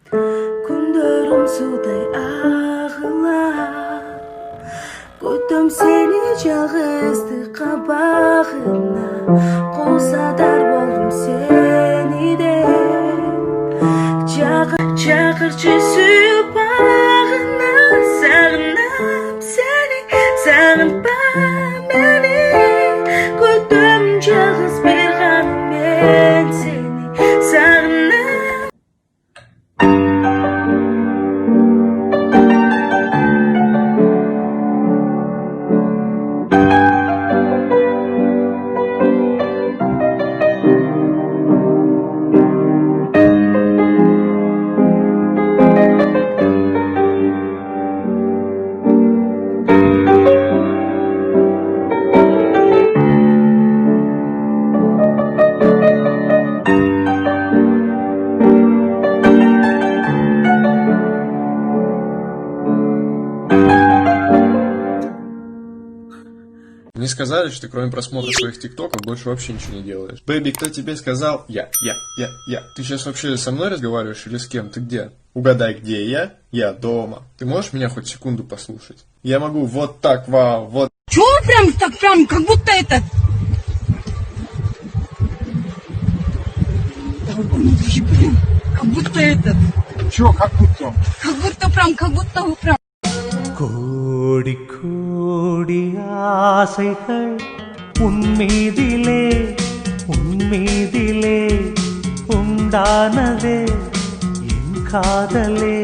Күндөрүм судай агылар, күттүм сени жалгыздыкка багына, косадар болдум сени деп. Чакырчы сүйүп багына, сагынам сени, сагынба мени. Күттүм жалгыз бир гана мен сени, сагынам. Мне сказали, что ты кроме просмотра своих тиктоков больше вообще ничего не делаешь. Бэби, кто тебе сказал? Я. Ты сейчас вообще со мной разговариваешь или с кем? Ты где? Угадай, где я? Я дома. Ты можешь меня хоть секунду послушать? Я могу вот так, вау, вот. Чё прям так, прям, как будто это... Как будто это... Чё, как будто? Как будто прям... கோடி கோடி ஆசைகள் உன்மீதிலே உண்டானதே என் காதலே